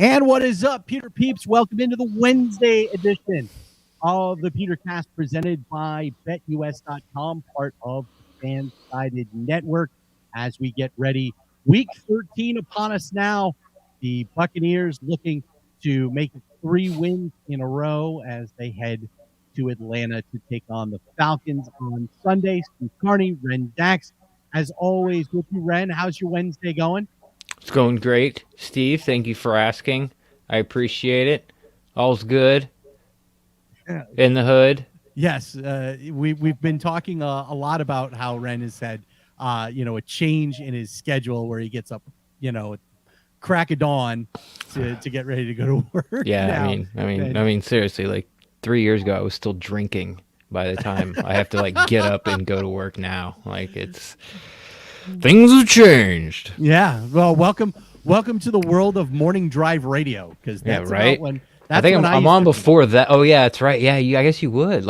And what is up, Peter Peeps? Welcome into the Wednesday edition of the PeterCast presented by BetUS.com, part of the Fansided Network. As we get ready, Week 13 upon us now. The Buccaneers looking to make 3 wins in a row as they head to Atlanta to take on the Falcons on Sunday. Steve Carney, Ren Dax, as always with you, Ren. How's your Wednesday going? It's going great. Steve, thank you for asking. I appreciate it. All's good in the hood. Yes, we've been talking a lot about how Ren has had, a change in his schedule where he gets up, crack of dawn to get ready to go to work. Yeah, now. I mean, seriously, like 3 years ago, I was still drinking by the time I have to get up and go to work now. Things have changed. Yeah. Well, welcome to the world of morning drive radio, because that's right. About when. I think I'm on before that. Oh yeah, that's right. Yeah, I guess you would.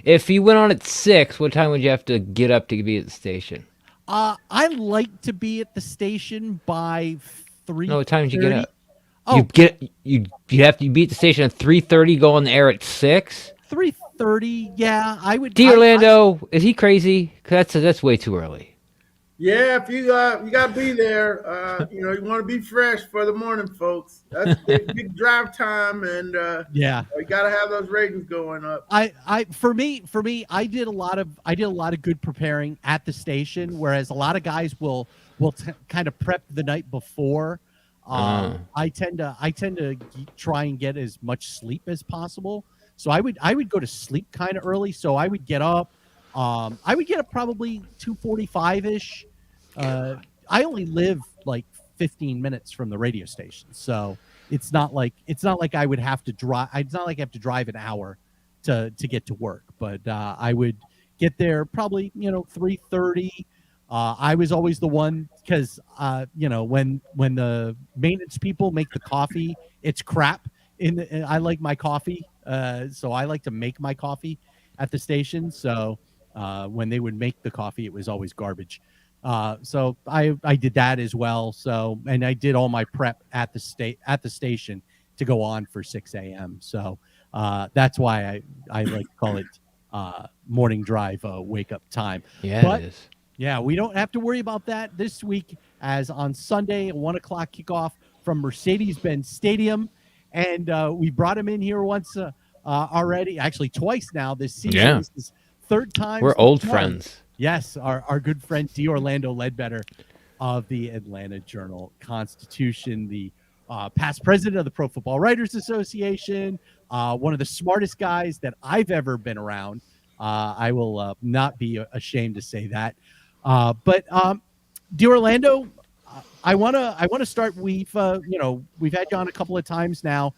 If you went on at 6, what time would you have to get up to be at the station? I like to be at the station by 3:30. No, what time did you get up? Oh, you have to be at the station at 3:30. Go on the air at 6. 3:30. Yeah, I would. Orlando, is he crazy? 'Cause that's way too early. Yeah, if you got to be there. You want to be fresh for the morning, folks. That's big drive time, and yeah, you got to have those ratings going up. For me, I did a lot of good preparing at the station, whereas a lot of guys will kind of prep the night before. I tend to try and get as much sleep as possible. So I would go to sleep kind of early. So I would get up. I would get up probably 2:45 ish. I only live 15 minutes from the radio station, so it's not like I would have to drive. It's not like I have to drive an hour to get to work. But I would get there probably 3:30. I was always the one because when the maintenance people make the coffee, it's crap. I like my coffee, so I like to make my coffee at the station. So when they would make the coffee, it was always garbage. So I did that as well. So, and I did all my prep at the station to go on for 6 a.m. So that's why I like to call it morning drive wake up time. Yeah, but, it is. Yeah, we don't have to worry about that this week, as on Sunday, 1 o'clock kickoff from Mercedes-Benz Stadium. And we brought him in here once already, actually twice now this season. Yeah. This is third time. We're old friends. Yes, our good friend Orlando Ledbetter of the Atlanta Journal-Constitution, the past president of the Pro Football Writers Association, one of the smartest guys that I've ever been around. I will not be ashamed to say that. But Orlando, I want to start. We've had you on a couple of times now.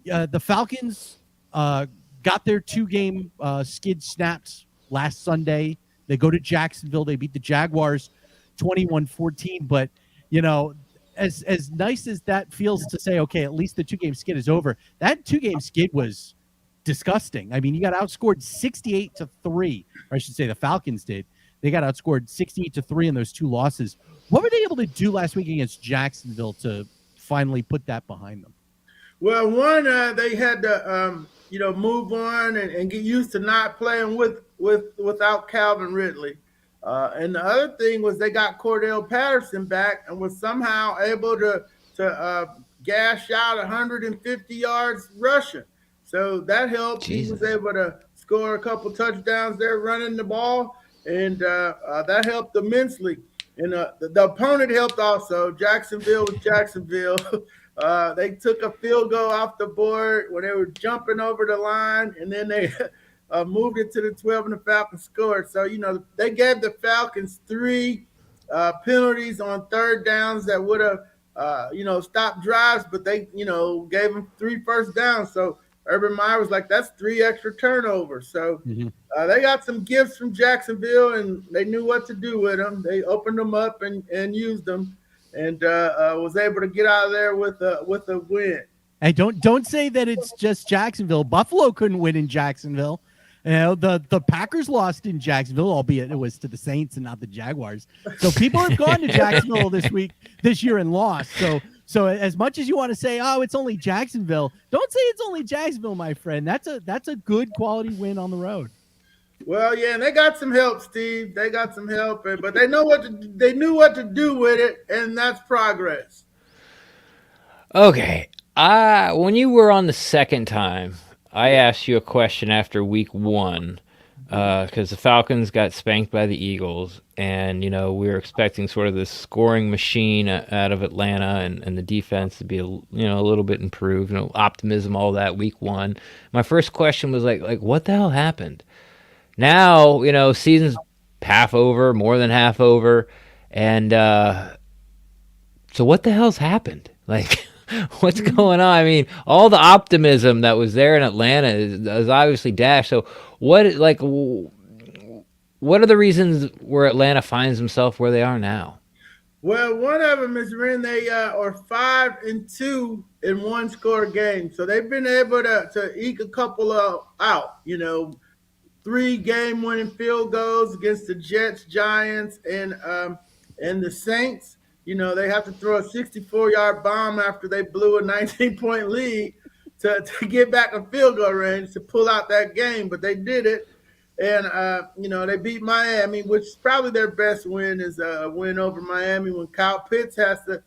The Falcons got their 2-game skid snapped last Sunday. They go to Jacksonville. They beat the Jaguars 21-14. But, as nice as that feels to say, okay, at least the 2-game skid is over, that 2-game skid was disgusting. I mean, you got outscored 68-3, or I should say the Falcons did. They got outscored 68-3 in those 2 losses. What were they able to do last week against Jacksonville to finally put that behind them? Well, one, they had to, move on and get used to not playing without Calvin Ridley. And the other thing was they got Cordarrelle Patterson back and was somehow able to gash out 150 yards rushing. So that helped. Jesus. He was able to score a couple touchdowns there running the ball, and that helped immensely. And the opponent helped also. Jacksonville was Jacksonville. They took a field goal off the board when they were jumping over the line, and then they moved it to the 12, and the Falcons scored. So, they gave the Falcons 3 penalties on third downs that would have, stopped drives, but they, gave them 3 first downs. So Urban Meyer was like, that's 3 extra turnovers. So they got some gifts from Jacksonville, and they knew what to do with them. They opened them up and used them, and was able to get out of there with a win. Hey, don't say that it's just Jacksonville. Buffalo couldn't win in Jacksonville. The Packers lost in Jacksonville, albeit it was to the Saints and not the Jaguars. So people have gone to Jacksonville this year and lost. So as much as you want to say, oh, it's only Jacksonville, don't say it's only Jacksonville, my friend. That's a good quality win on the road. Well, yeah, and they got some help, Steve. They got some help, but they knew what to do with it, and that's progress. Okay. When you were on the second time, I asked you a question after week 1 because the Falcons got spanked by the Eagles, and we were expecting sort of this scoring machine out of Atlanta, and the defense to be a little bit improved, optimism, all that. Week 1, my first question was like what the hell happened? Now season's half over, more than half over, and so what the hell's happened? Like. What's going on? I mean, all the optimism that was there in Atlanta is obviously dashed. So, what are the reasons where Atlanta finds themselves where they are now? Well, one of them is Ren. They are 5-2 in one score games, so they've been able to eke a couple of out. 3 game-winning field goals against the Jets, Giants, and the Saints. They have to throw a 64-yard bomb after they blew a 19-point lead to get back a field goal range to pull out that game, but they did it. And, they beat Miami, which is probably their best win, is a win over Miami when Kyle Pitts has to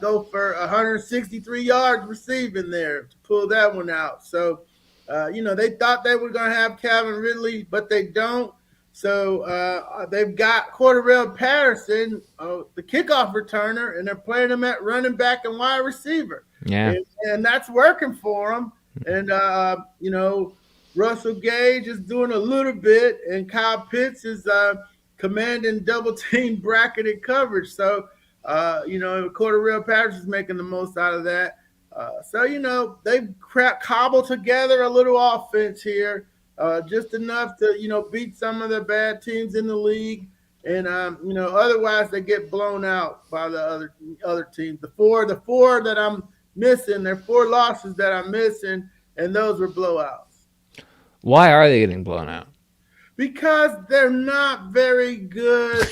go for 163 yards receiving there to pull that one out. So, they thought they were going to have Calvin Ridley, but they don't. So they've got Cordarrelle Patterson, the kickoff returner, and they're playing him at running back and wide receiver. Yeah. And that's working for them. And, Russell Gage is doing a little bit, and Kyle Pitts is commanding double-team bracketed coverage. So, Cordarrelle Patterson is making the most out of that. So, they've cobbled together a little offense here. Just enough to beat some of the bad teams in the league, and otherwise they get blown out by the other teams. The four that I'm missing, there are 4 losses that I'm missing, and those were blowouts. Why are they getting blown out? Because they're not very good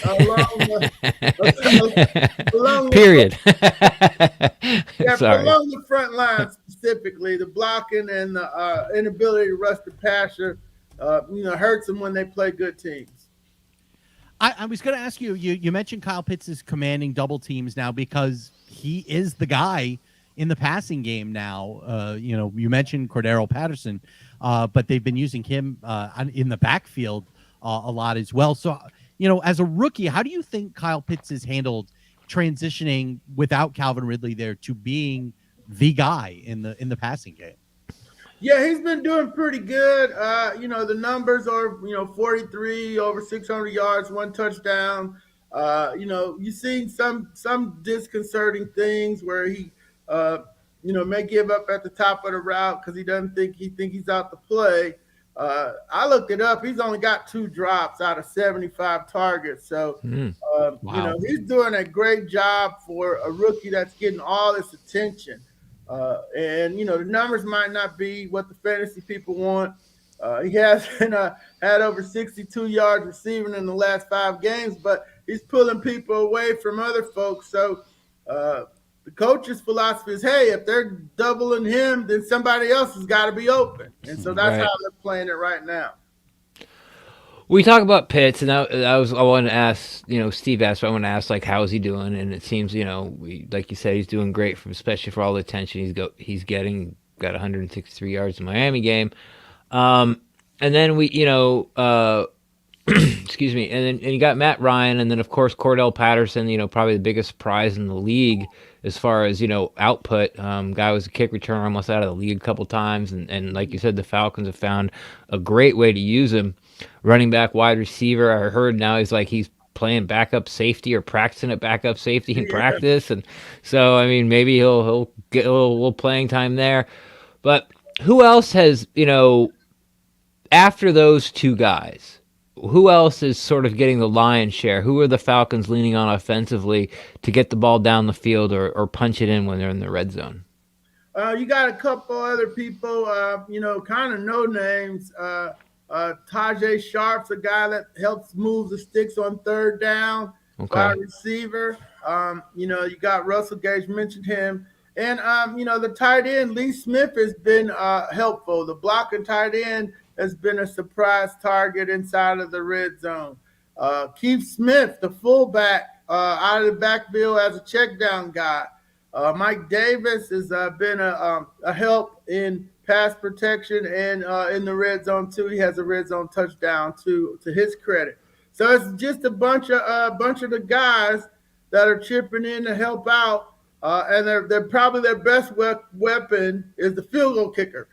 Period. Sorry. Along the front line specifically, the blocking and the inability to rush the passer, hurts them when they play good teams. I was going to ask you, you mentioned Kyle Pitts is commanding double teams now because he is the guy in the passing game now. You mentioned Cordarrelle Patterson, but they've been using him in the backfield a lot as well. So, as a rookie, how do you think Kyle Pitts has handled transitioning without Calvin Ridley there to being the guy in the passing game? Yeah, he's been doing pretty good. The numbers are, 43, over 600 yards, 1 touchdown. You've seen some disconcerting things where he, may give up at the top of the route because he doesn't think he's out to play. I looked it up. He's only got 2 drops out of 75 targets. So, Wow. he's doing a great job for a rookie that's getting all this attention. And the numbers might not be what the fantasy people want. He has had over 62 yards receiving in the last 5 games, but he's pulling people away from other folks. So the coach's philosophy is, hey, if they're doubling him, then somebody else has got to be open. And so that's how they're playing it right now. We talk about Pitts, and I wanted to ask, Steve asked, but I want to ask, like, how is he doing? And it seems, like you said, he's doing great, especially for all the attention he's getting. Got 163 yards in the Miami game, and then we, excuse me, and you got Matt Ryan, and then of course Cordarrelle Patterson, probably the biggest surprise in the league as far as output. Guy was a kick returner, almost out of the league a couple times, and like you said, the Falcons have found a great way to use him. Running back, wide receiver. I heard now he's playing backup safety or practicing at backup safety in practice, and so maybe he'll get a little playing time there. But who else has after those 2 guys? Who else is sort of getting the lion's share? Who are the Falcons leaning on offensively to get the ball down the field or punch it in when they're in the red zone? You got a couple other people, kind of no names. Tajay Sharp's a guy that helps move the sticks on 3rd down. Okay. Wide receiver. You got Russell Gage, mentioned him. And, the tight end, Lee Smith, has been helpful. The blocking tight end has been a surprise target inside of the red zone. Keith Smith, the fullback, out of the backfield as a check down guy. Mike Davis has been a help in pass protection and in the red zone too. He has a red zone touchdown to his credit. So it's just a bunch of the guys that are chipping in to help out, and they're probably their best weapon is the field goal kicker.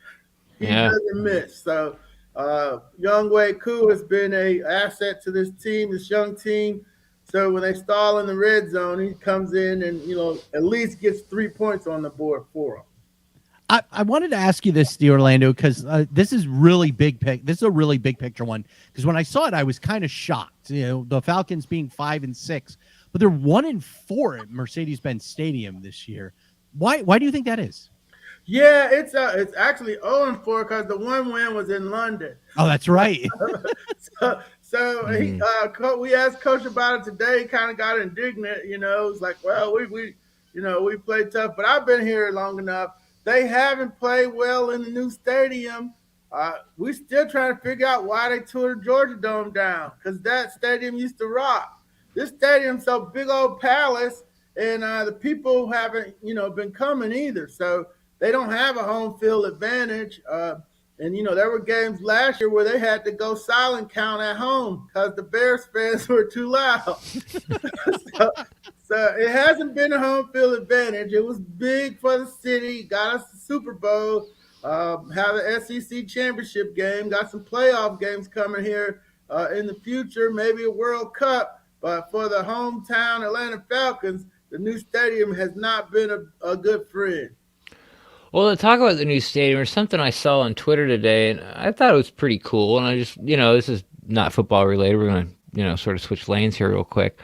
He doesn't miss. So Young Wei Koo has been a asset to this young team. So when they stall in the red zone, he comes in and at least gets 3 points on the board for them. I wanted to ask you this, Orlando, because this is really big pick. This is a really big picture one. Because when I saw it, I was kind of shocked. The Falcons being 5-6, but they're 1-4 at Mercedes-Benz Stadium this year. Why do you think that is? Yeah, it's actually 0-4 because the one win was in London. Oh, that's right. We asked Coach about it today. He kind of got indignant. It's like, well, we played tough, but I've been here long enough. They haven't played well in the new stadium. We're still trying to figure out why they tore the Georgia Dome down, because that stadium used to rock. This stadium's so big old palace, and the people haven't, been coming either. So they don't have a home field advantage. There were games last year where they had to go silent count at home because the Bears fans were too loud. So it hasn't been a home field advantage. It was big for the city, got us the Super Bowl, have the SEC championship game, got some playoff games coming here in the future, maybe a World Cup. But for the hometown Atlanta Falcons, the new stadium has not been a good friend. Well, to talk about the new stadium, there's something I saw on Twitter today, and I thought it was pretty cool. And I just, this is not football related. We're going to, sort of switch lanes here real quick.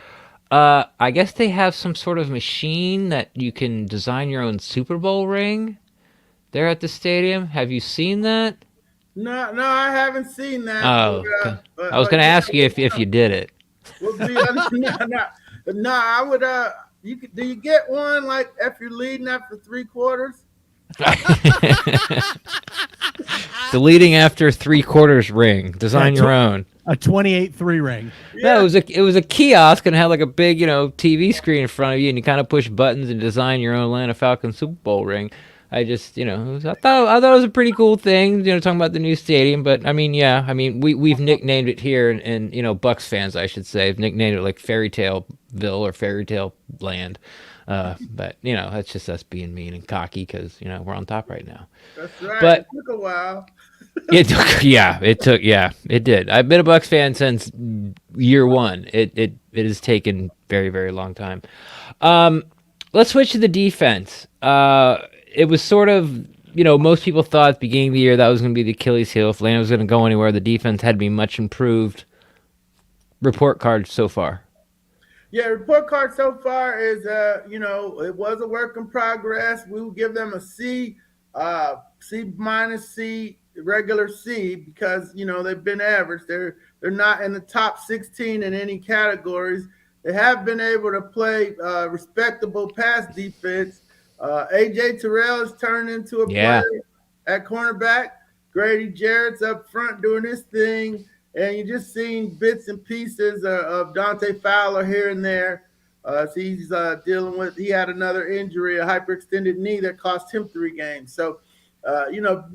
I guess they have some sort of machine that you can design your own Super Bowl ring there at the stadium. Have you seen that? No, I haven't seen that. Oh, okay. I was going to ask you if you did it. No, I would. Do you get one like if you're leading after 3 quarters? The leading after 3 quarters ring. Design your own. A 28-3 ring. Yeah. No, it was a kiosk and had like a big, TV screen in front of you, and you kind of push buttons and design your own Atlanta Falcons Super Bowl ring. I just, I thought it was a pretty cool thing, talking about the new stadium. But we've nicknamed it here, and Bucs fans, I should say, have nicknamed it like Fairy Taleville or Fairy Tale Land. But that's just us being mean and cocky because we're on top right now. That's right. But it took a while. it did. I've been a Bucs fan since year one. It has taken very, very long time. Let's switch to the defense. It was sort of, most people thought at the beginning of the year that was going to be the Achilles heel. If Atlanta was going to go anywhere, the defense had to be much improved. Report card so far. Yeah, report card so far is, it was a work in progress. We will give them a C, C minus C, regular C, because, they've been average. They're not in the top 16 in any categories. They have been able to play respectable pass defense. A.J. Terrell has turned into a player at cornerback. Grady Jarrett's up front doing his thing. And you're just seeing bits and pieces of Dante Fowler here and there. So he's dealing with – he had another injury, a hyperextended knee that cost him 3 games. So,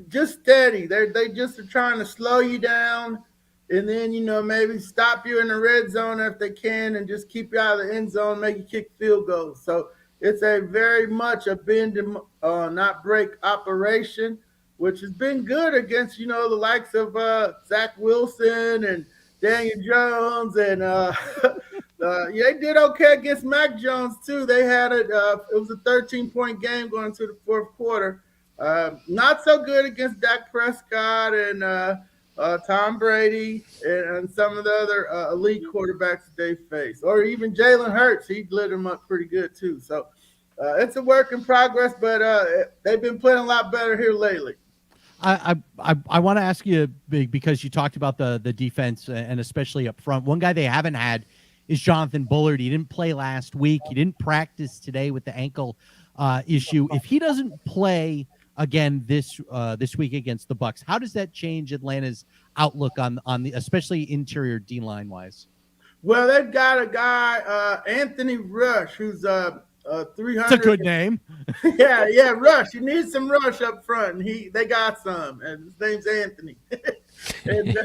just steady. They just are trying to slow you down and then, maybe stop you in the red zone if they can and just keep you out of the end zone, make you kick field goals. So it's a very much a bend and not break operation, which has been good against, the likes of Zach Wilson and Daniel Jones. And they did okay against Mac Jones, too. They had it was a 13-point game going into the 4th quarter. Not so good against Dak Prescott and Tom Brady and some of the other elite quarterbacks that they face. Or even Jalen Hurts. He lit them up pretty good, too. So it's a work in progress, but they've been playing a lot better here lately. I want to ask you, Big, because you talked about the defense and especially up front. One guy they haven't had is Jonathan Bullard. He didn't play last week. He didn't practice today with the ankle issue. If he doesn't play again this week against the Bucs, how does that change Atlanta's outlook on the especially interior D line wise? Well, they've got a guy, Anthony Rush, who's 300. It's a good name. yeah, Rush. You need some Rush up front, and they got some, and his name's Anthony. And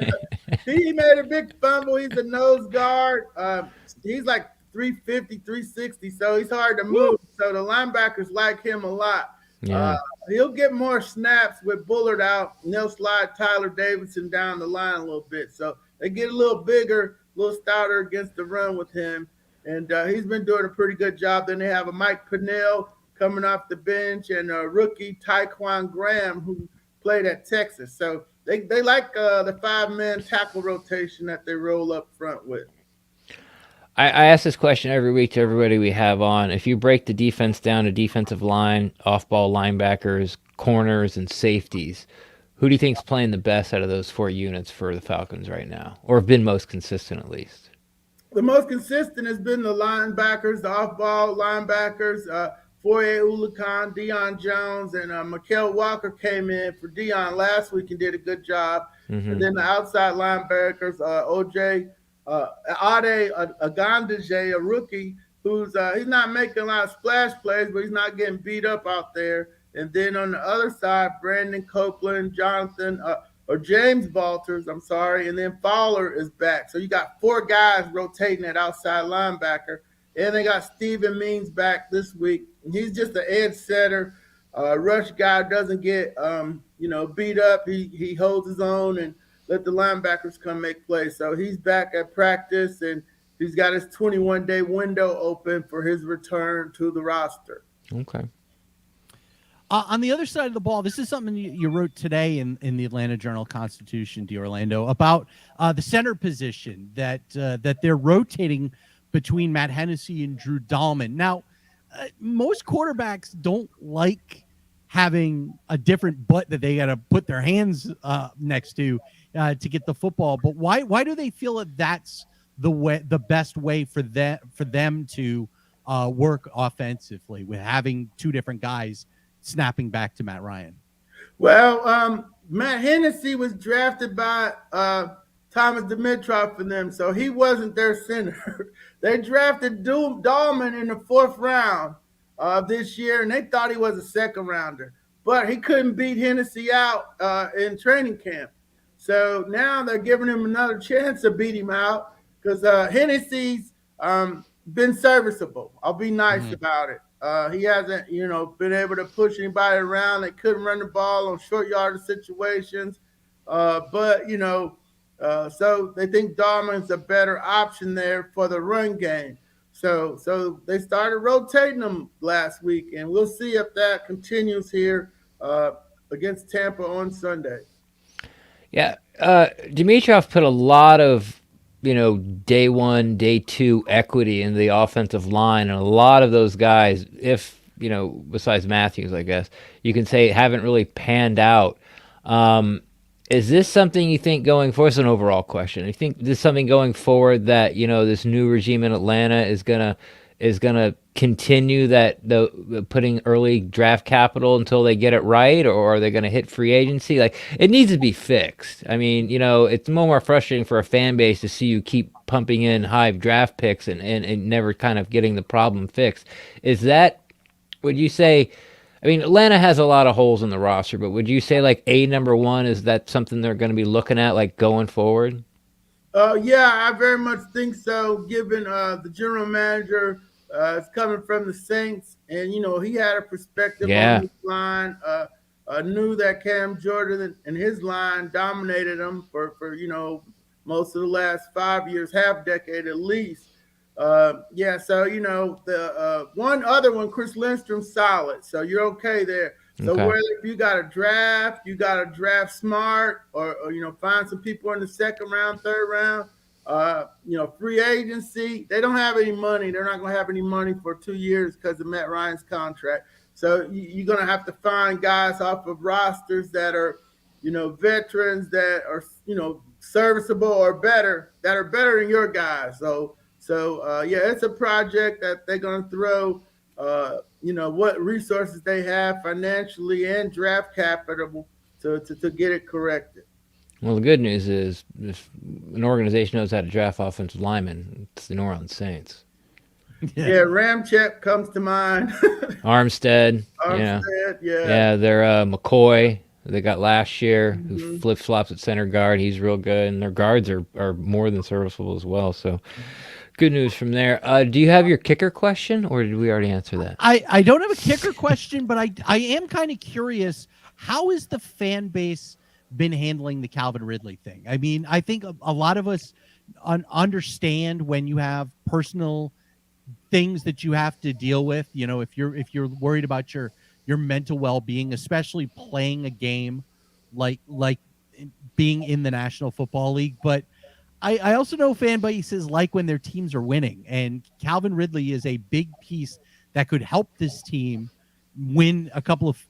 he made a big fumble. He's a nose guard. He's like 350, 360, so he's hard to move. So the linebackers like him a lot. Yeah. He'll get more snaps with Bullard out, and they'll slide Tyler Davidson down the line a little bit. So they get a little bigger, a little stouter against the run with him. And he's been doing a pretty good job. Then they have a Mike Pennell coming off the bench and a rookie Tyquan Graham who played at Texas. So they like the 5-man tackle rotation that they roll up front with. I ask this question every week to everybody we have on. If you break the defense down to defensive line, off-ball linebackers, corners, and safeties, who do you think is playing the best out of those 4 units for the Falcons right now, or have been most consistent at least? The most consistent has been the linebackers, the off-ball linebackers. Foye Oluokun, Deion Jones, and Mikael Walker came in for Deion last week and did a good job. Mm-hmm. And then the outside linebackers, Ade Agandaje, a rookie, who's he's not making a lot of splash plays, but he's not getting beat up out there. And then on the other side, Brandon Copeland, James Valters, and then Fowler is back. So you got 4 guys rotating at outside linebacker. And they got Steven Means back this week. He's just an edge setter. Rush guy, doesn't get beat up. He holds his own and let the linebackers come make plays. So he's back at practice, and he's got his 21-day window open for his return to the roster. Okay. On the other side of the ball, this is something you wrote today in the Atlanta Journal-Constitution, D'Orlando, about the center position that they're rotating between Matt Hennessy and Drew Dahlman. Now, most quarterbacks don't like having a different butt that they got to put their hands next to get the football. But why do they feel that that's the best way for them to work offensively, with having 2 different guys snapping back to Matt Ryan? Well, Matt Hennessy was drafted by Thomas Dimitroff and them, so he wasn't their center. They drafted Dahlman in the 4th round this year, and they thought he was a 2nd rounder, but he couldn't beat Hennessy out in training camp. So now they're giving him another chance to beat him out, because Hennessy's been serviceable. I'll be nice about it. He hasn't, been able to push anybody around. They couldn't run the ball on short yardage situations. But so they think Dahlman's a better option there for the run game. So they started rotating them last week, and we'll see if that continues here against Tampa on Sunday. Yeah. Dimitroff put a lot of, day 1, day 2 equity in the offensive line. And a lot of those guys, if, besides Matthews, I guess, you can say haven't really panned out. Is this something you think going forward? It's an overall question. You think this is something going forward that, this new regime in Atlanta is gonna continue that the putting early draft capital until they get it right, or are they gonna hit free agency? Like, it needs to be fixed. I mean, it's more frustrating for a fan base to see you keep pumping in high draft picks and never kind of getting the problem fixed. Is that, would you say, I mean, Atlanta has a lot of holes in the roster, but would you say like number 1, is that something they're going to be looking at like going forward? Yeah, I very much think so, given the general manager is coming from the Saints, and, he had a perspective on his line, knew that Cam Jordan and his line dominated him for most of the last 5 years, half decade at least. So the one other one, Chris Lindstrom's solid, so you're okay there. So whether if you got to draft smart, or find some people in the 2nd round, 3rd round, free agency. They don't have any money. They're not going to have any money for 2 years because of Matt Ryan's contract. So you're going to have to find guys off of rosters that are, veterans that are, serviceable or better, that are better than your guys. So So yeah, it's a project that they're going to throw. What resources they have financially and draft capital to get it corrected. Well, the good news is if an organization knows how to draft offensive linemen, it's the New Orleans Saints. Yeah, Ramchek comes to mind. Armstead, Armstead, yeah, they're McCoy. They got last year, who flip flops at center guard. He's real good, and their guards are more than serviceable as well. So, good news from there. Do you have your kicker question, or did we already answer that? I don't have a kicker question, but I am kind of curious. How is the fan base been handling the Calvin Ridley thing? I mean, I think a lot of us understand when you have personal things that you have to deal with. If you're worried about your mental well-being, especially playing a game like being in the National Football League. But I also know fan bases like when their teams are winning, and Calvin Ridley is a big piece that could help this team win a couple of,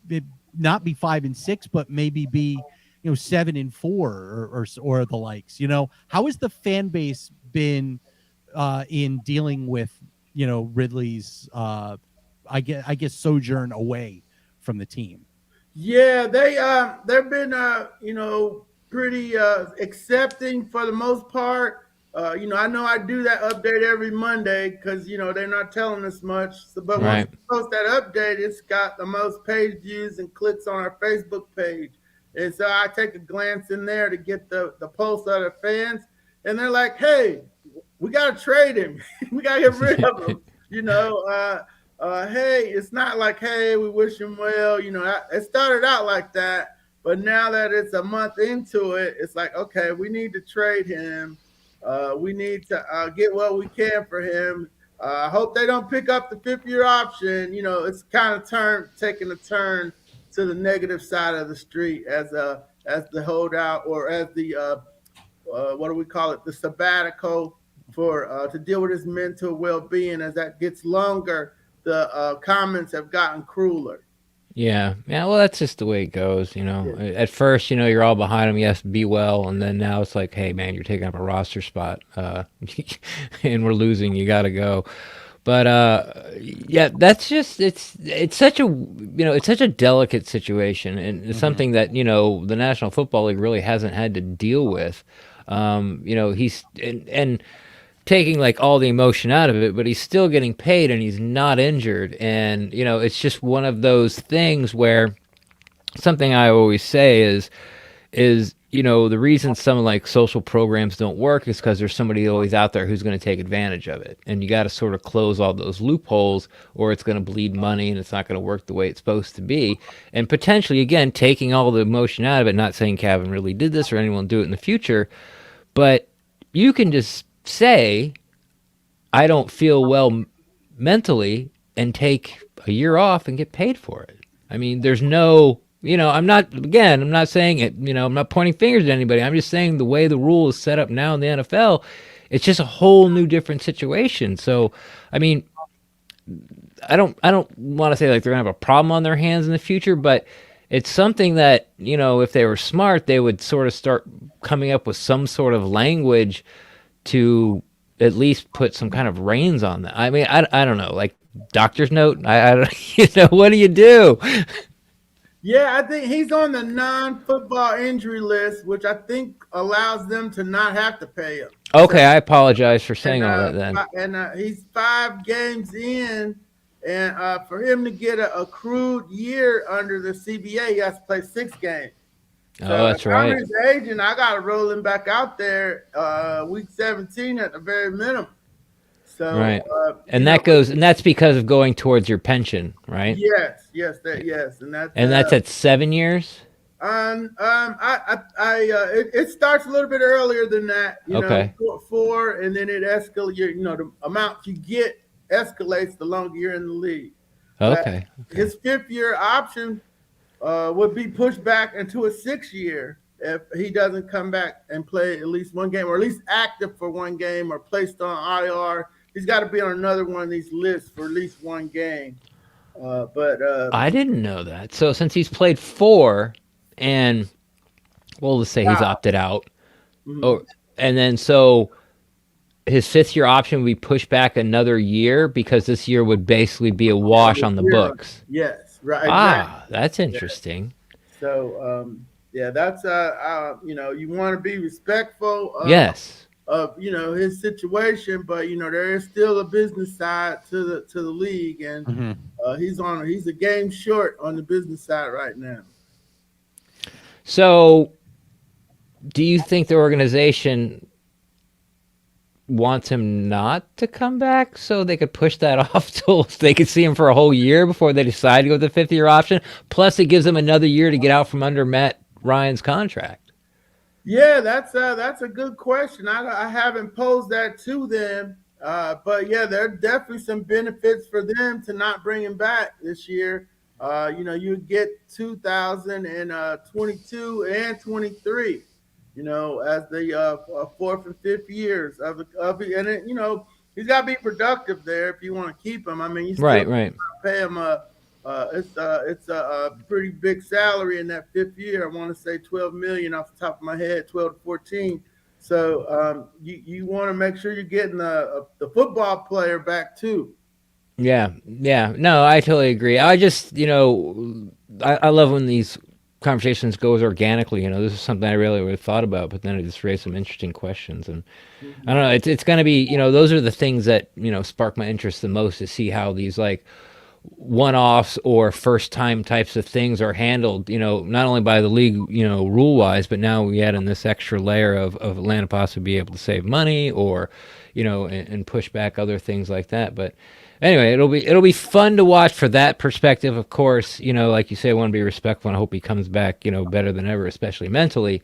not be 5-6, but maybe be 7-4 or the likes. How has the fan base been in dealing with Ridley's I guess sojourn away from the team? Yeah, they've been pretty accepting for the most part. I know I do that update every Monday because they're not telling us much. But once we post that update, it's got the most page views and clicks on our Facebook page. And so I take a glance in there to get the pulse of the fans, and they're like, "Hey, we gotta trade him. We gotta get rid of him." Hey, it's not like, hey, we wish him well. It started out like that, but now that it's a month into it, it's like, okay, we need to trade him. We need to get what we can for him. I hope they don't pick up the 5th-year option. It's kind of taking a turn to the negative side of the street as the holdout, or as the what do we call it? The sabbatical to deal with his mental well-being. As that gets longer, the comments have gotten crueler. Yeah. Well, that's just the way it goes. At first, you're all behind him. Yes, be well, and then now it's like, hey, man, you're taking up a roster spot, and we're losing. You got to go. But yeah, that's just it's such a delicate situation, and it's something that the National Football League really hasn't had to deal with. He's and taking like all the emotion out of it, but he's still getting paid and he's not injured. And, it's just one of those things where something I always say is, the reason some like social programs don't work is because there's somebody always out there who's going to take advantage of it. And you got to sort of close all those loopholes, or it's going to bleed money and it's not going to work the way it's supposed to be. And potentially, again, taking all the emotion out of it, not saying Calvin really did this or anyone will do it in the future, but you can just say, I don't feel well mentally, and take a year off and get paid for it. I mean, there's no, I'm not saying it, I'm not pointing fingers at anybody. I'm just saying the way the rule is set up now in the NFL, it's just a whole new different situation. So, I mean, I don't want to say like they're going to have a problem on their hands in the future, but it's something that, if they were smart, they would sort of start coming up with some sort of language to at least put some kind of reins on that. I mean, I don't know, like doctor's note. I don't, what do you do? Yeah, I think he's on the non-football injury list, which I think allows them to not have to pay him. Okay, I apologize for saying all that then. And he's 5 games in, and for him to get an accrued year under the CBA, he has to play 6 games. So that's right. I'm his agent. I got to roll him back out there week 17 at the very minimum. So right, and that's because of going towards your pension, right? Yes, and that's at 7 years. It starts a little bit earlier than that. Okay. 4, and then it escalates. The amount you get escalates the longer you're in the league. Okay. His 5th-year option would be pushed back into a 6th year if he doesn't come back and play at least one game, or at least active for one game, or placed on IR. He's got to be on another one of these lists for at least one game. But I didn't know that. So since he's played 4, and let's say he's opted out, and then so his 5th-year option would be pushed back another year because this year would basically be a wash on the books. Yes, right, exactly. That's interesting. So, yeah, that's you want to be respectful Yes. of his situation, but there is still a business side to the league, and he's a game short on the business side right now. So, do you think the organization wants him not to come back so they could push that off till they could see him for a whole year before they decide to go with the 5th-year option? Plus, it gives them another year to get out from under Matt Ryan's contract. Yeah, that's a good question. I haven't posed that to them, but yeah, there are definitely some benefits for them to not bring him back this year. You get 2022 and 23. As the 4th and 5th years of and he's got to be productive there if you want to keep him. I mean, you still right. pay him it's a pretty big salary in that 5th year. I want to say 12 million off the top of my head, 12 to 14. So you want to make sure you're getting the football player back too. Yeah. No, I totally agree. I just, I love when these conversations goes organically. This is something I really would have thought about, but then it just raised some interesting questions. And I don't know, it's going to be, those are the things that, spark my interest the most, to see how these like one-offs or first-time types of things are handled, not only by the league, rule-wise, but now we add in this extra layer of Atlanta possibly be able to save money or, and push back other things like that. But anyway, it'll be fun to watch for that perspective. Of course, like you say, I want to be respectful, and I hope he comes back, better than ever, especially mentally.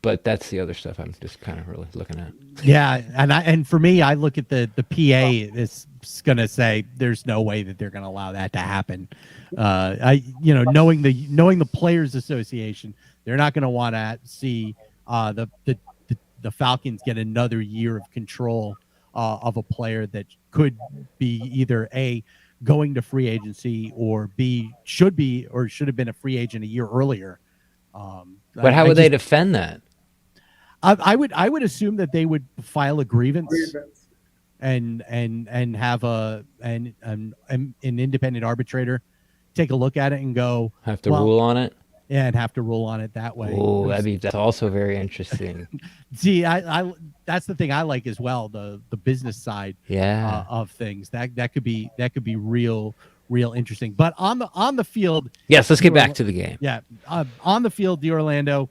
But that's the other stuff I'm just kind of really looking at. Yeah, and for me, I look at the PA is going to say there's no way that they're going to allow that to happen. Knowing the Players Association, they're not going to want to see the Falcons get another year of control of a player that could be either A, going to free agency, or B, should have been a free agent a year earlier. But how would they defend that? I would assume that they would file a grievance and have an independent arbitrator take a look at it and go rule on it. Yeah, and have to rule on it that way. Oh, that's also very interesting. See, I that's the thing I like as well, the business side of things. That could be real interesting. But on the field, yes, let's get back to the game. Yeah, on the field, the Orlando,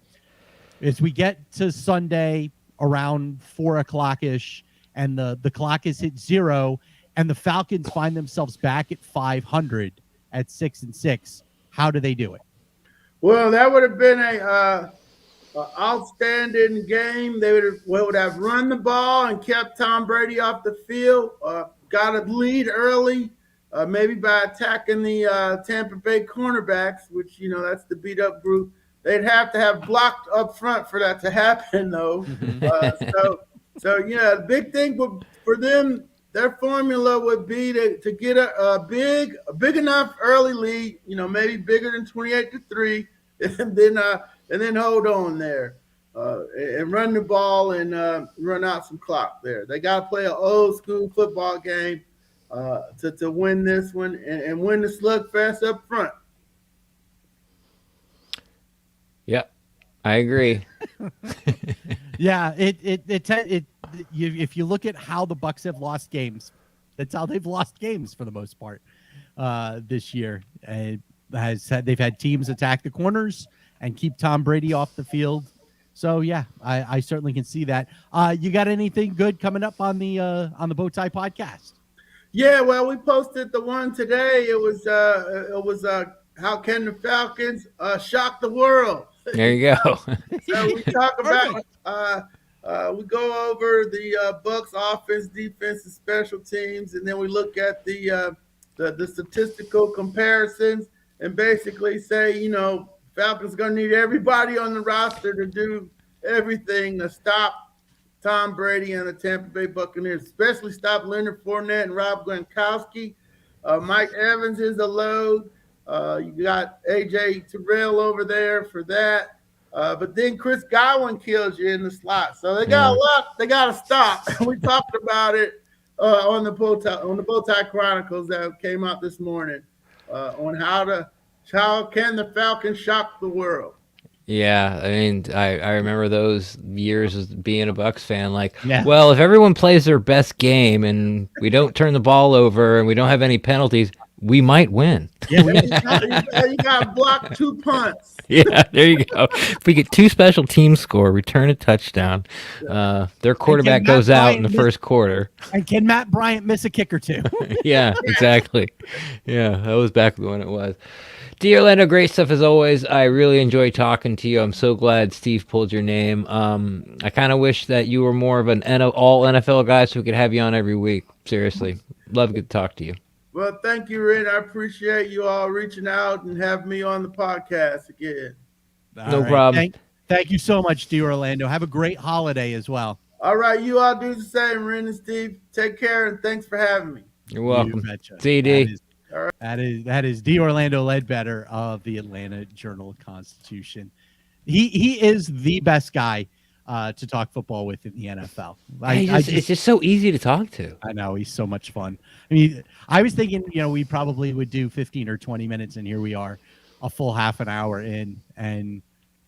as we get to Sunday around 4:00 ish, and the clock is hit 0, and the Falcons find themselves back at 500 at 6-6. How do they do it? Well, that would have been a outstanding game. They would have run the ball and kept Tom Brady off the field. Got a lead early, maybe by attacking the Tampa Bay cornerbacks, which that's the beat up group. They'd have to have blocked up front for that to happen, though. So the big thing for them, their formula would be to get a big enough early lead, maybe bigger than 28-3, and then hold on there and run the ball and run out some clock there. They got to play an old school football game to win this one and win the slugfest up front. Yep, I agree. Yeah, if you look at how the Bucs have lost games, that's how they've lost games for the most part this year. They've had teams attack the corners and keep Tom Brady off the field. So yeah, I certainly can see that. You got anything good coming up on the Bowtie podcast? Yeah, well, we posted the one today. It was how can the Falcons shock the world? There you go. So we talk about we go over the Bucs offense, defense, and special teams, and then we look at the statistical comparisons and basically say, Falcons going to need everybody on the roster to do everything to stop Tom Brady and the Tampa Bay Buccaneers, especially stop Leonard Fournette and Rob Gronkowski. Mike Evans is a load. You got A.J. Terrell over there for that. But then Chris Godwin kills you in the slot. So they got a lot. They got to stop. We talked about it on the Bowtie Chronicles that came out this morning on how can the Falcons shock the world. Yeah, I mean, I remember those years as being a Bucs fan. Like, Yeah. well, if everyone plays their best game and we don't turn the ball over and we don't have any penalties, we might win. Yeah, you got to block 2 punts. Yeah, there you go. If we get 2 special teams score, return a touchdown, their quarterback goes out in the first quarter. And can Matt Bryant miss a kick or two? Yeah, exactly. Yeah, that was back when it was. D. Orlando, great stuff as always. I really enjoy talking to you. I'm so glad Steve pulled your name. I kind of wish that you were more of an all NFL guy so we could have you on every week. Seriously, love to talk to you. Well, thank you, Ren. I appreciate you all reaching out and having me on the podcast again. No problem. Thank you so much, D. Orlando. Have a great holiday as well. All right, you all do the same, Ren and Steve. Take care, and thanks for having me. You're welcome. You See you, D. That is D. Orlando Ledbetter of the Atlanta Journal-Constitution. He is the best guy to talk football with in the NFL. It's just so easy to talk to. I know, he's so much fun. I mean, I was thinking, we probably would do 15 or 20 minutes, and here we are, a full half an hour in, and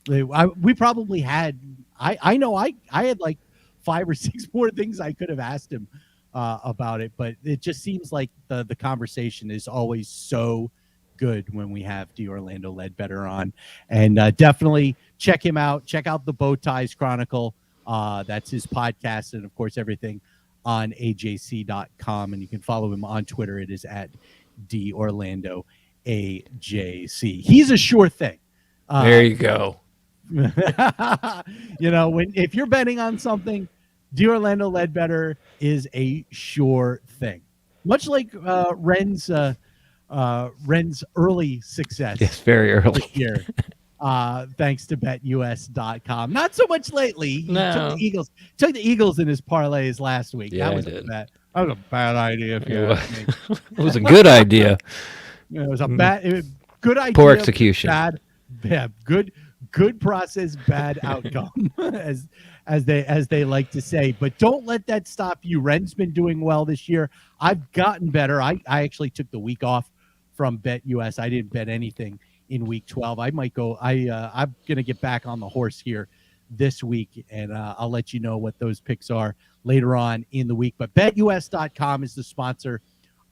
we probably had. I know I had like 5 or 6 more things I could have asked him about it, but it just seems like the conversation is always so good when we have D. Orlando Ledbetter on. And definitely check him out. Check out the Bowties Chronicle. That's his podcast, and of course everything on ajc.com, and you can follow him on Twitter. It is at D. Orlando AJC. He's a sure thing. There you go. If you're betting on something, D. Orlando Ledbetter is a sure thing. Much like Ren's early success. Yes, very early here. Thanks to BetUS.com. Not so much lately. He took the Eagles in his parlays last week. Yeah, that was a bad idea. If you ask me. It was a good idea. It was a good idea. Poor execution. Good process, bad outcome, as they like to say. But don't let that stop you. Ren's been doing well this year. I've gotten better. I actually took the week off from BetUS. I didn't bet anything in week 12. I might go. I'm gonna get back on the horse here this week, and I'll let you know what those picks are later on in the week. But BetUS.com is the sponsor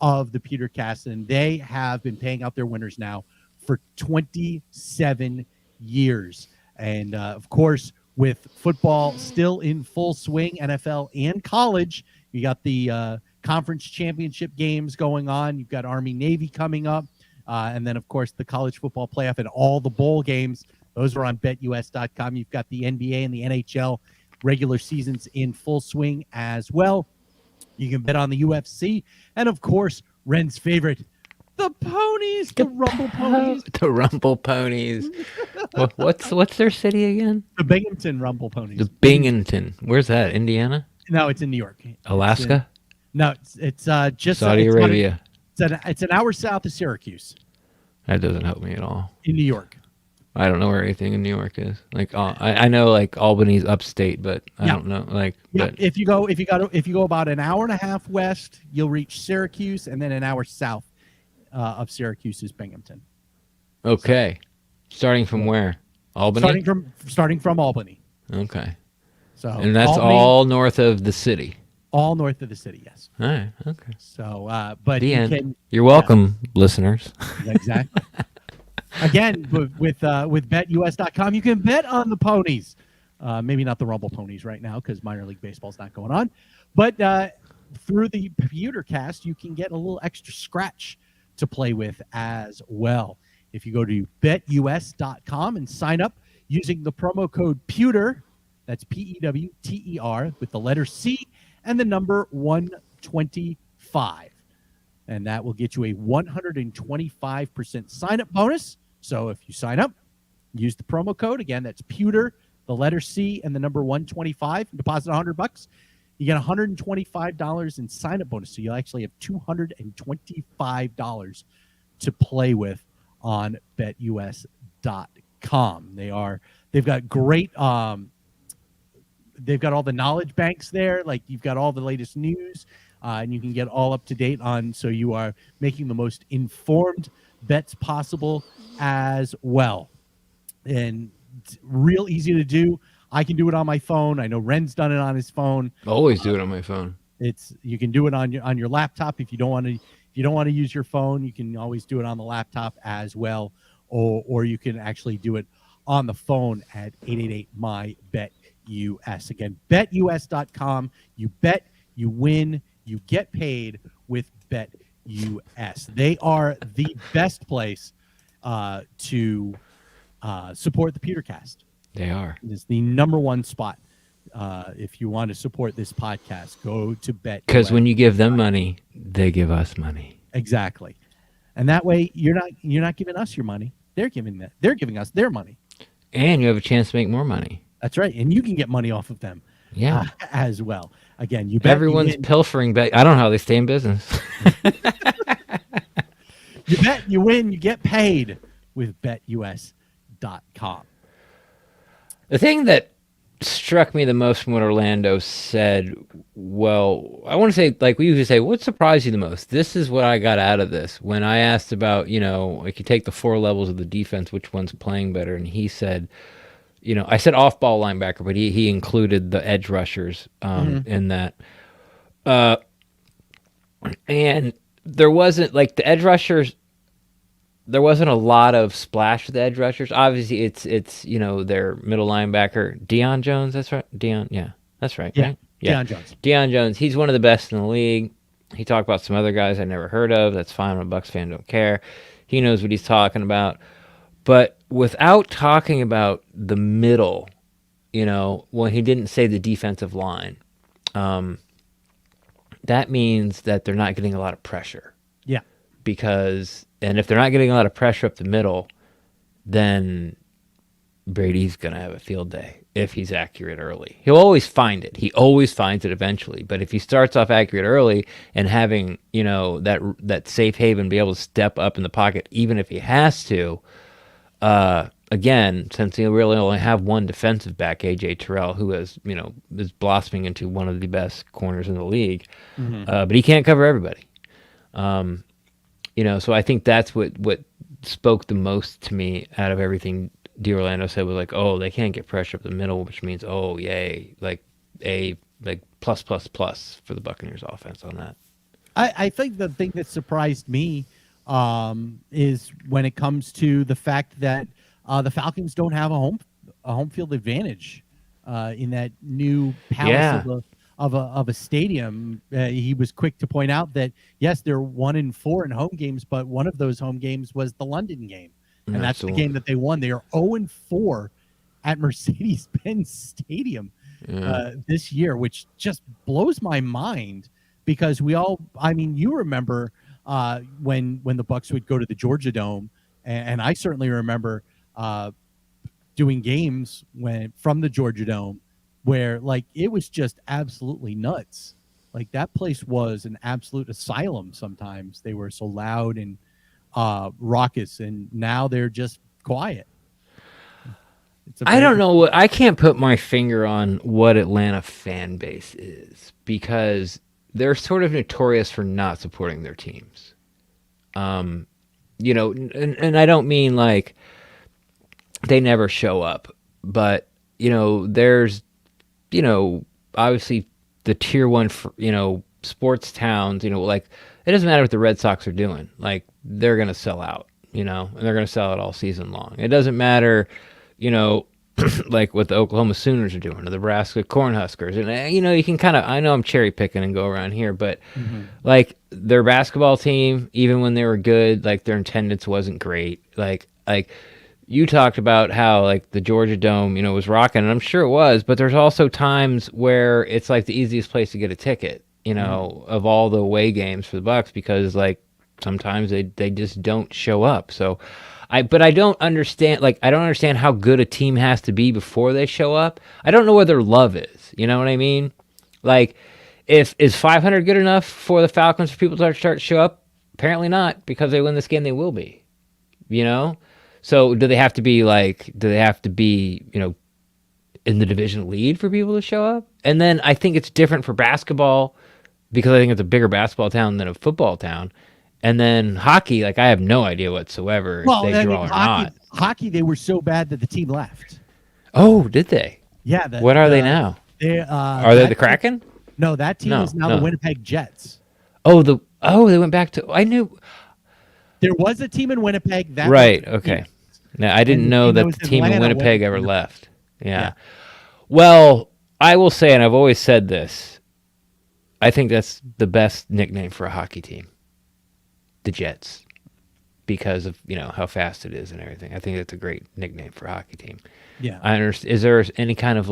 of the Pewtercast, and they have been paying out their winners now for 27 years. And of course, with football still in full swing, NFL and college, you got the conference championship games going on. You've got Army Navy coming up. And then, of course, the college football playoff and all the bowl games. Those are on BetUS.com. You've got the NBA and the NHL regular seasons in full swing as well. You can bet on the UFC. And, of course, Ren's favorite, the ponies, the Rumble Ponies. The Rumble Ponies. What's their city again? The Binghamton Rumble Ponies. The Binghamton. Where's that? Indiana? No, it's in New York. Alaska? It's just Saudi Arabia. It's an hour south of Syracuse. That doesn't help me at all. In New York. I don't know where anything in New York is. Like I know like Albany's upstate, but I don't know. Like but if you go about an hour and a half west, you'll reach Syracuse, and then an hour south of Syracuse is Binghamton. Okay. Starting from where? Albany? Starting from Albany. Okay. So and that's Albany, all north of the city. All north of the city, yes. All right. Okay. So but the end. You're welcome, listeners. Exactly. Again, with BetUS.com, you can bet on the ponies. Maybe not the Rumble Ponies right now because minor league baseball's not going on. But through the Pewtercast, you can get a little extra scratch to play with as well. If you go to BetUS.com and sign up using the promo code Pewter, that's PEWTER with the letter C and the number 125. And that will get you a 125% sign-up bonus. So if you sign up, use the promo code. Again, that's Pewter, the letter C, and the number 125. Deposit $100. You get $125 in sign-up bonus. So you'll actually have $225 to play with on BetUS.com. They They've got great. They've got all the knowledge banks there. Like you've got all the latest news, and you can get all up to date on. So you are making the most informed bets possible as well, and it's real easy to do. I can do it on my phone. I know Ren's done it on his phone. Always do it on my phone. You can do it on your laptop if you don't want to use your phone. You can always do it on the laptop as well, or you can actually do it on the phone at 888 my BetUS. Again, BetUS.com. You bet, you win, you get paid with BetUS. They are the best place to support the Pewtercast. They are. It is the number one spot. If you want to support this podcast, go to Bet. Because when you give them money, they give us money. Exactly, and that way you're not giving us your money. They're giving us their money, and you have a chance to make more money. That's right, and you can get money off of them. Yeah, as well. Again, you bet. Everyone's pilfering back. I don't know how they stay in business. You bet, you win, you get paid with BetUS.com. The thing that struck me the most from what Orlando said, well, I want to say, like we usually say, what surprised you the most? This is what I got out of this. When I asked about, like you take the 4 levels of the defense, which one's playing better? And he said, I said off-ball linebacker, but he included the edge rushers in that. And there wasn't, like, the edge rushers, there wasn't a lot of splash with the edge rushers. Obviously, it's their middle linebacker, Deion Jones. That's right. Yeah, that's right. Yeah, right? Yeah. Deion Jones. He's one of the best in the league. He talked about some other guys I never heard of. That's fine. I'm a Bucs fan. Don't care. He knows what he's talking about. But without talking about the middle, when he didn't say the defensive line, that means that they're not getting a lot of pressure. Yeah. And if they're not getting a lot of pressure up the middle, then Brady's going to have a field day if he's accurate early. He'll always find it. He always finds it eventually. But if he starts off accurate early and having, that safe haven, be able to step up in the pocket, even if he has to, again, since he really only have one defensive back, A.J. Terrell, who is blossoming into one of the best corners in the league, but he can't cover everybody. So I think that's what spoke the most to me out of everything D'Orlando said was like, oh, they can't get pressure up the middle, which means, oh, yay, like plus for the Buccaneers offense on that. I think the thing that surprised me is when it comes to the fact that the Falcons don't have a home field advantage in that new palace of a stadium. He was quick to point out that yes, they're 1-4 in home games, but one of those home games was the London game, and that's the game that they won. They are 0-4 at Mercedes-Benz Stadium this year, which just blows my mind because you remember when the Bucs would go to the Georgia Dome, and I certainly remember doing games from the Georgia Dome where like it was just absolutely nuts. Like that place was an absolute asylum. Sometimes they were so loud and raucous, and now they're just quiet. I don't know. I can't put my finger on what Atlanta fan base is because they're sort of notorious for not supporting their teams. And I don't mean like they never show up, but there's obviously the tier 1 sports towns, like it doesn't matter what the Red Sox are doing, like they're going to sell out, and they're going to sell it all season long. It doesn't matter, like what the Oklahoma Sooners are doing, or the Nebraska Cornhuskers. And, you can kind of, I know I'm cherry picking and go around here, but like their basketball team, even when they were good, like their attendance wasn't great. Like you talked about how like the Georgia Dome, was rocking, and I'm sure it was, but there's also times where it's like the easiest place to get a ticket, of all the away games for the Bucs, because like sometimes they just don't show up. So I don't understand, like I don't understand how good a team has to be before they show up. I don't know where their love is. You know what I mean? Like is 500 good enough for the Falcons for people to start to show up? Apparently not, because they win this game, they will be. So do they have to be in the division lead for people to show up? And then I think it's different for basketball because I think it's a bigger basketball town than a football town. And then hockey, like I have no idea whatsoever if they draw or not. Hockey, they were so bad that the team left. Oh, did they? Yeah. What are they now? Are they the Kraken? No, that team is now the Winnipeg Jets. Oh, they went back to. I knew there was a team in Winnipeg that. Right. Okay. Now I didn't know that the team in Winnipeg ever left. Yeah. Well, I will say, and I've always said this, I think that's the best nickname for a hockey team, the Jets, because of how fast it is and everything. I think that's a great nickname for a hockey team. Yeah. I understand. Is there any kind of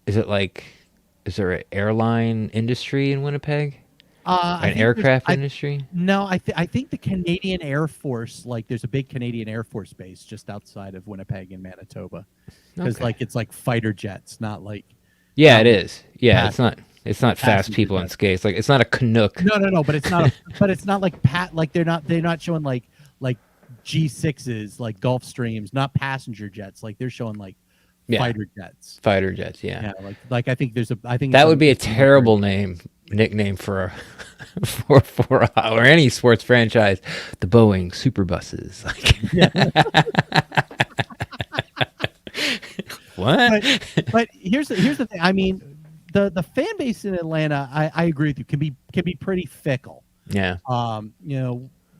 is there an airline industry in Winnipeg? An aircraft industry? No, I think the Canadian Air Force, there's a big Canadian Air Force base just outside of Winnipeg in Manitoba, because it's like fighter jets, not like. Yeah, it is. Yeah, it's not fast people on skates. Like it's not a Canuck. No, but it's not. But it's not like they're not showing like G6s, like Gulfstreams, not passenger jets. Like they're showing fighter jets. Fighter jets, yeah. Yeah, like I think that would be a terrible nickname for or any sports franchise. The Boeing Super Buses. What? But here's the thing. I mean, the fan base in Atlanta, I agree with you, can be pretty fickle. Yeah.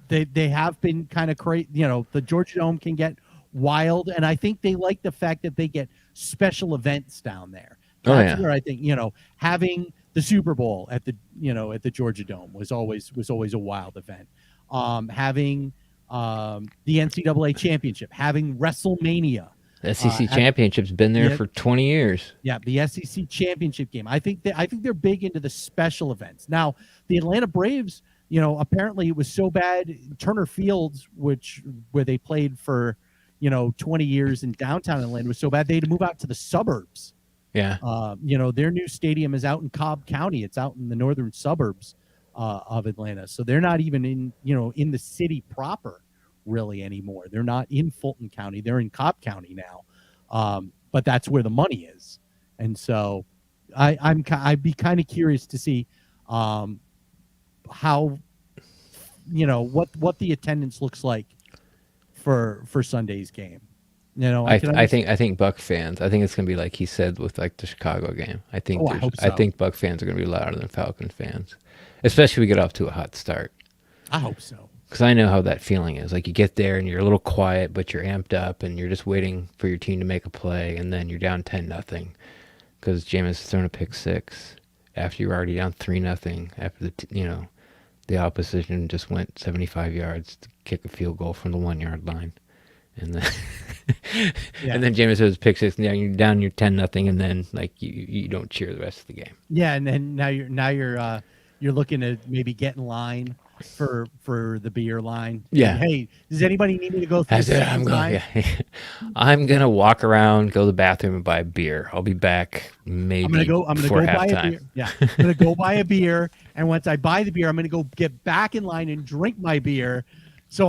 They have been kind of crazy. The Georgia Dome can get wild, and I think they like the fact that they get special events down there. That's where I think having the Super Bowl at the Georgia Dome was always a wild event. Having the NCAA championship, having WrestleMania. The SEC championship's been there for 20 years. Yeah, the SEC championship game. I think they're big into the special events. Now, the Atlanta Braves, apparently it was so bad. Turner Fields, where they played for 20 years in downtown Atlanta, was so bad they had to move out to the suburbs. Yeah. Their new stadium is out in Cobb County. It's out in the northern suburbs of Atlanta. So they're not even in the city proper really anymore. They're not in Fulton County. They're in Cobb County now. But that's where the money is. And so I'd be kind of curious to see how what the attendance looks like for Sunday's game. I think Buck fans. I think it's gonna be like he said with the Chicago game. I think Buck fans are gonna be louder than Falcons fans, especially if we get off to a hot start. I hope so. Because I know how that feeling is. Like you get there and you're a little quiet, but you're amped up, and you're just waiting for your team to make a play, and then you're down 10-0 because Jameis has thrown a pick six after you were already down 3-0 after the opposition just went 75 yards to kick a field goal from the 1 yard line. And then and then Jameis has pick six, and you're down, you're 10-0, and then you don't cheer the rest of the game. Yeah, and then now you're looking to maybe get in line for the beer line. Yeah. And, hey, does anybody need me to go through I'm going. Yeah. I'm gonna walk around, go to the bathroom, and buy a beer. I'll be back maybe. I'm gonna go buy a beer. Yeah, I'm gonna go buy a beer, and once I buy the beer, I'm gonna go get back in line and drink my beer. So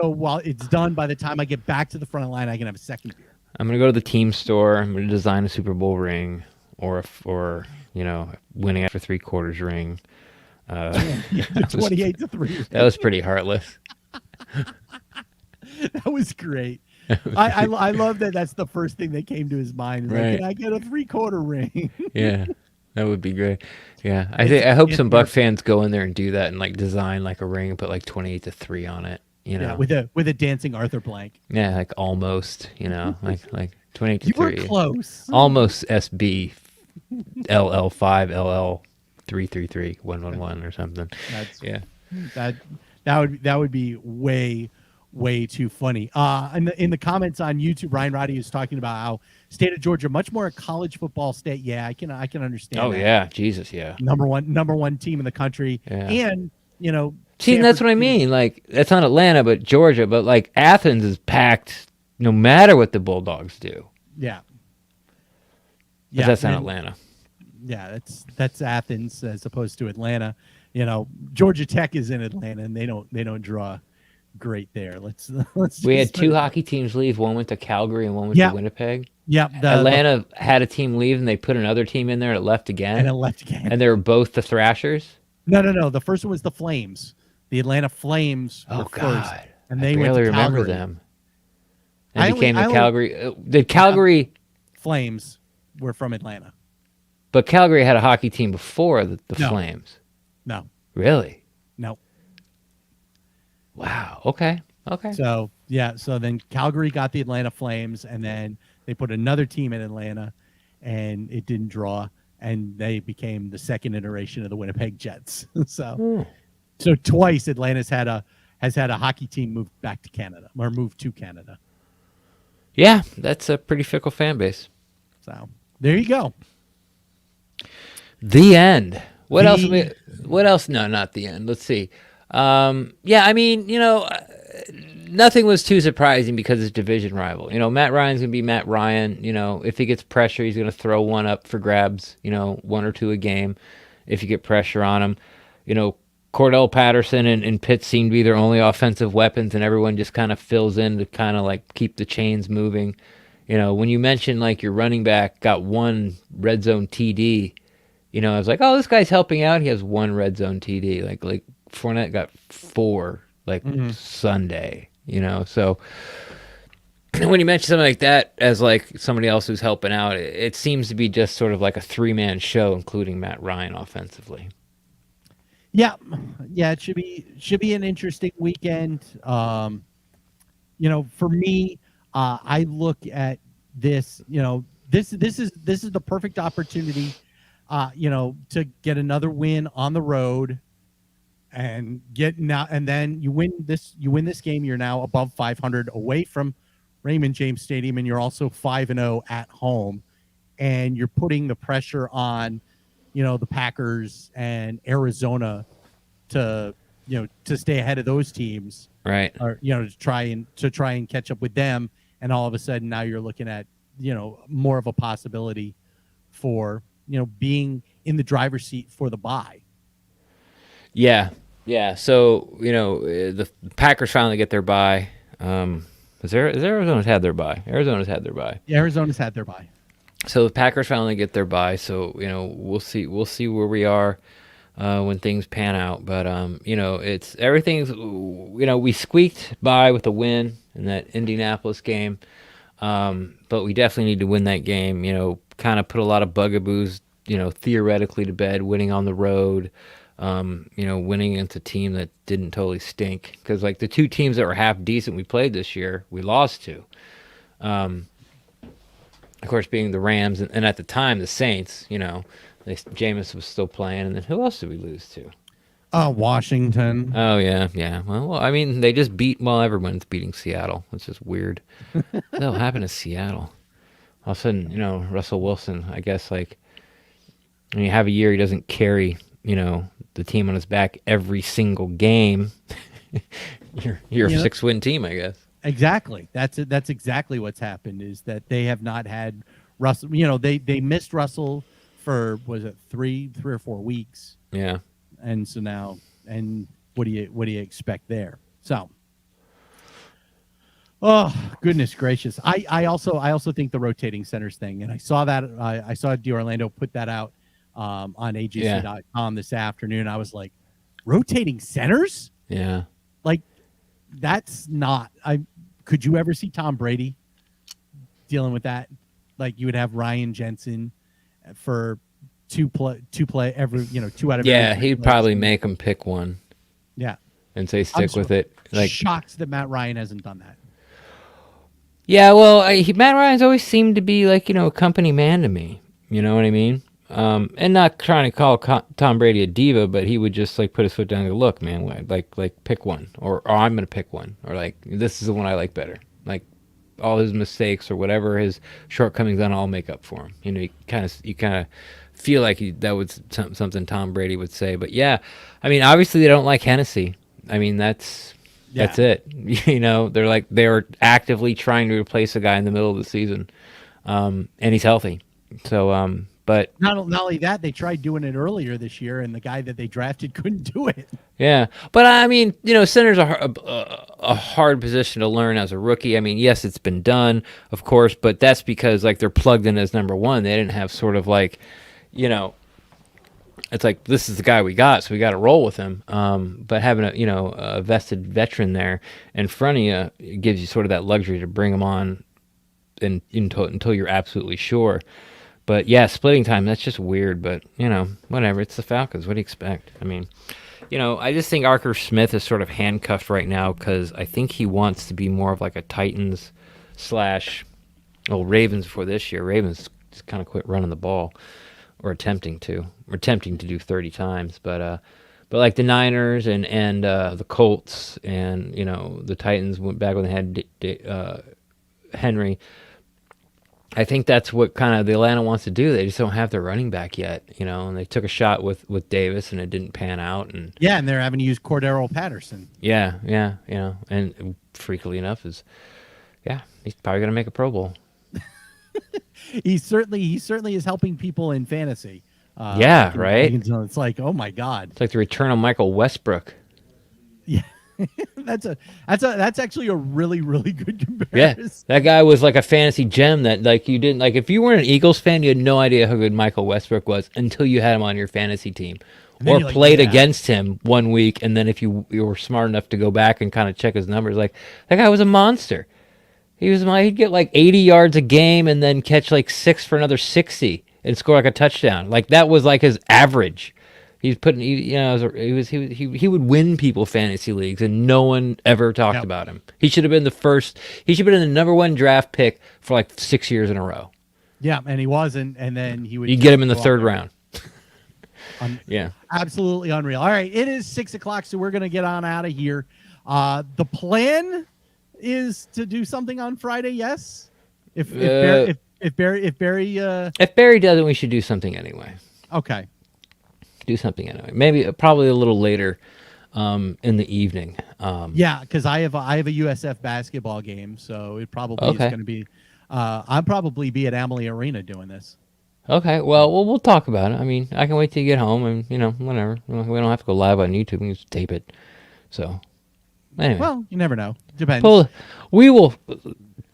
while it's done, by the time I get back to the front of the line, I can have a second beer. I'm gonna go to the team store. I'm gonna design a Super Bowl ring, or winning after 3/4 ring. 28-3. That was pretty heartless. That was great. I love that. That's the first thing that came to his mind. Right. Can I get a 3/4 ring? Yeah, that would be great. Yeah, I hope some Buck fans go in there and do that and design a ring and put 28-3 on it. Yeah, with a dancing Arthur Blank. Yeah, almost. Like 28-3. You were close. Almost SB LL5 LL 333-111 or something. That would be way too funny. In the comments on YouTube, Ryan Roddy is talking about how state of Georgia much more a college football state. Yeah, I can understand. Oh that. Yeah, Jesus, yeah. Number one team in the country, and see, that's what I mean. That's not Atlanta, but Georgia. But Athens is packed, no matter what the Bulldogs do. Yeah. But that's not Atlanta. Yeah, that's Athens as opposed to Atlanta. Georgia Tech is in Atlanta, and they don't draw great there. Let's We had just two hockey teams leave. One went to Calgary and one went Yeah. to Winnipeg. Yeah, Atlanta had a team leave, and they put another team in there that left again. and it left again. And they were both the Thrashers. No. The first one was the Flames. The Atlanta Flames were first, and they went to barely remember Calgary. them. They became the Calgary. Did Calgary Flames were from Atlanta. But Calgary had a hockey team before the No. Flames. No, Really? no. Wow. Okay. So so then Calgary got the Atlanta Flames, and then they put another team in Atlanta, and it didn't draw, and they became the second iteration of the Winnipeg Jets. So twice Atlanta's has had a hockey team move back to Canada or move to Canada. Yeah, that's a pretty fickle fan base. So there you go. The end. What else? What else? No, not the end. Let's see. Yeah, I mean, nothing was too surprising because it's division rival. Matt Ryan's going to be Matt Ryan. If he gets pressure, he's going to throw one up for grabs, one or two a game if you get pressure on him. Cordarrelle, Patterson, and Pitts seem to be their only offensive weapons, and everyone just kind of fills in to kind of like keep the chains moving. When you mentioned like your running back got one red zone TD, I was like, oh, this guy's helping out. He has one red zone TD. Like Fournette got 4 Sunday, So when you mention something like that as like somebody else who's helping out, it seems to be just sort of like a 3-man show, including Matt Ryan offensively. Yeah, it should be an interesting weekend. For me, I look at this. This is the perfect opportunity. To get another win on the road, and then you win this game. You're now above 500 away from Raymond James Stadium, and you're also 5-0 at home, and you're putting the pressure on the Packers and Arizona to stay ahead of those teams, right? Or to try and catch up with them, and all of a sudden now you're looking at more of a possibility for being in the driver's seat for the bye. Yeah. So the Packers finally get their bye. Has Arizona's had their bye? Arizona's had their bye. Yeah, Arizona's had their bye. So the Packers finally get their bye. So we'll see where we are when things pan out. But it's everything's we squeaked by with a win in that Indianapolis game, but we definitely need to win that game. Kind of put a lot of bugaboos theoretically to bed. Winning on the road, winning against a team that didn't totally stink, because like the two teams that were half decent we played this year, we lost to. Of course, being the Rams, and at the time the Saints. Jameis was still playing, and then who else did we lose to? Washington. Oh yeah. Well, I mean, they just everyone's beating Seattle. It's just weird. What the hell happened to Seattle? All of a sudden, Russell Wilson, I guess, like, when you have a year he doesn't carry, the team on his back every single game. You're a 6-win team, I guess. Exactly. That's exactly what's happened, is that they have not had Russell. They missed Russell for, was it 3 or 4 weeks? Yeah. And so now, and what do you expect there? So, oh goodness gracious! I also think the rotating centers thing, and I saw that I saw D'Orlando put that out on AJC.com this afternoon. I was like, rotating centers? Yeah. Like, that's not. Could you ever see Tom Brady dealing with that? Like, you would have Ryan Jensen for two play every 2 out of he'd probably make him pick one. Yeah, and say stick with it. Like, shocked that Matt Ryan hasn't done that. Yeah, well, Matt Ryan's always seemed to be like a company man to me. You know what I mean? And not trying to call Tom Brady a diva, but he would just like put his foot down and go, look, man, like pick one, or I'm gonna pick one, or like this is the one I like better. Like all his mistakes or whatever his shortcomings on, I'll make up for him. You kind of feel like that was something Tom Brady would say. But yeah, I mean, obviously they don't like Hennessy. I mean, that's it. They were actively trying to replace a guy in the middle of the season, and he's healthy. So But not only that, they tried doing it earlier this year, and the guy that they drafted couldn't do it. yeah, but I mean, center's a hard position to learn as a rookie. I mean, yes, it's been done, of course, but that's because like they're plugged in as number one. They didn't have sort of like, it's like this is the guy we got, so we got to roll with him. But having a vested veteran there in front of you, it gives you sort of that luxury to bring him on until you're absolutely sure. But yeah, splitting time, that's just weird, but whatever. It's the Falcons. What do you expect? I mean, I just think Arthur Smith is sort of handcuffed right now because I think he wants to be more of like a Titans / Ravens before this year. Ravens just kind of quit running the ball or attempting to do 30 times, but like the Niners and the Colts and the Titans went back when they had Henry. I think that's what kind of the Atlanta wants to do. They just don't have their running back yet, and they took a shot with Davis and it didn't pan out. And they're having to use Cordarrelle Patterson. Yeah, and freakily enough he's probably going to make a Pro Bowl. He certainly is helping people in fantasy. Right. It's like, oh my God, it's like the return of Michael Westbrook. Yeah. That's actually a really, really good comparison. Yeah, that guy was like a fantasy gem that like you didn't like. If you weren't an Eagles fan, you had no idea how good Michael Westbrook was until you had him on your fantasy team or played against him one week. And then if you were smart enough to go back and kind of check his numbers, like that guy was a monster. He'd get like 80 yards a game and then catch like 6 for another 60 and score like a touchdown. Like that was like his average. He would win people fantasy leagues, and no one ever talked about him. He should have been He should have been the number one draft pick for like 6 years in a row. Yeah, and he wasn't, and then he would. You get him in the third round. Yeah, absolutely unreal. All right, it is 6:00, so we're gonna get on out of here. The plan is to do something on Friday. Yes, if Barry doesn't, we should do something anyway. Okay. Do something anyway. Maybe probably a little later in the evening. Because I have a USF basketball game, so it probably is going to be. I'll probably be at Amalie Arena doing this. Okay. Well, we'll talk about it. I mean, I can wait till you get home, and whatever. We don't have to go live on YouTube. We can just tape it. So anyway. Well, you never know. Depends. Well, we will.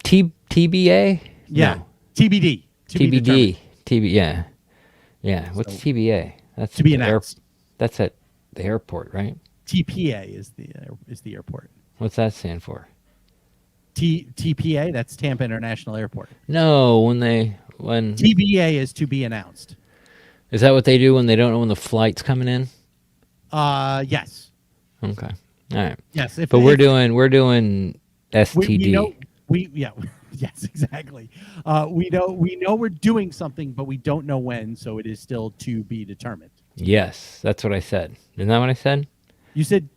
TBA. Yeah. No. TBD. TBD. Yeah. Yeah. What's TBA? That's to be announced. That's at the airport, right? TPA is the airport. What's that stand for? TPA. That's Tampa International Airport. No, when TBA is to be announced. Is that what they do when they don't know when the flight's coming in? Yes. Okay. All right. Yes. We're doing STD. Yes, exactly. We know we're doing something, but we don't know when, so it is still to be determined. Yes, that's what I said. Isn't that what I said? You said,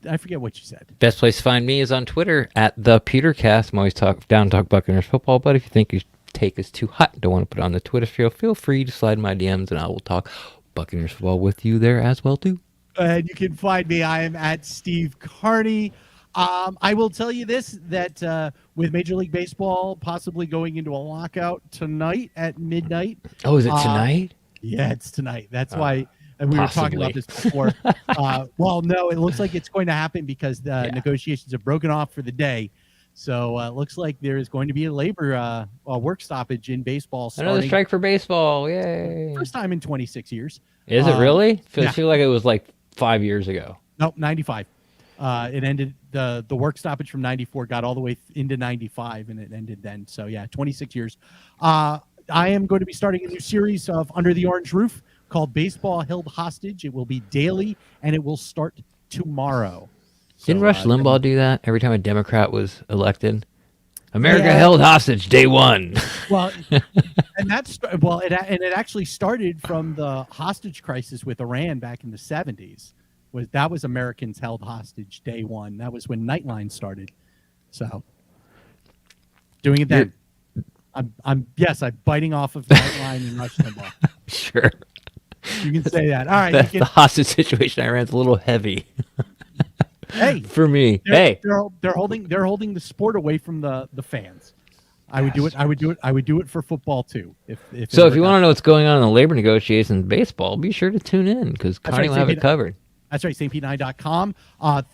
I forget what you said. Best place to find me is on Twitter at the PeterCast. I'm always talk Buccaneers football, but if you think your take is too hot and don't want to put it on the Twitter field, feel free to slide my DMs and I will talk Buccaneers football with you there as well too. And you can find me. I am at Steve Carney. I will tell you this, that with Major League Baseball possibly going into a lockout tonight at midnight. Oh, is it tonight? Yeah, it's tonight. That's why we were talking about this before. Well, no, it looks like it's going to happen because the negotiations have broken off for the day. So it looks like there is going to be a labor work stoppage in baseball. Another strike for baseball. Yay. First time in 26 years. Is it really? I feel like it was like 5 years ago. Nope, 95. It ended the work stoppage from 94 got all the way into 95 and it ended then. So yeah, 26 years. I am going to be starting a new series of Under the Orange Roof called Baseball Held Hostage. It will be daily and it will start tomorrow. Didn't Rush Limbaugh do that every time a Democrat was elected? America held hostage day one. Well, and it actually started from the hostage crisis with Iran back in the 70s. That was Americans held hostage day one. That was when Nightline started. So doing it then. I'm biting off of Nightline and Rush Limbaugh. Sure. You can say that. All right. The hostage situation I ran's a little heavy. Hey, for me. They're holding the sport away from the fans. I would do it. I would do it. I would do it for football too. If So if you want to know what's going on in the labor negotiations in baseball, be sure to tune in because Connie will have it covered. That's right, stpnine.com.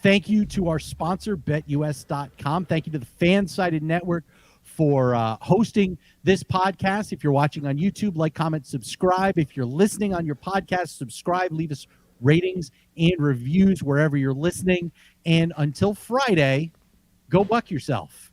Thank you to our sponsor, BetUS.com. Thank you to the Fansided Network for hosting this podcast. If you're watching on YouTube, like, comment, subscribe. If you're listening on your podcast, subscribe, leave us ratings and reviews wherever you're listening. And until Friday, go buck yourself.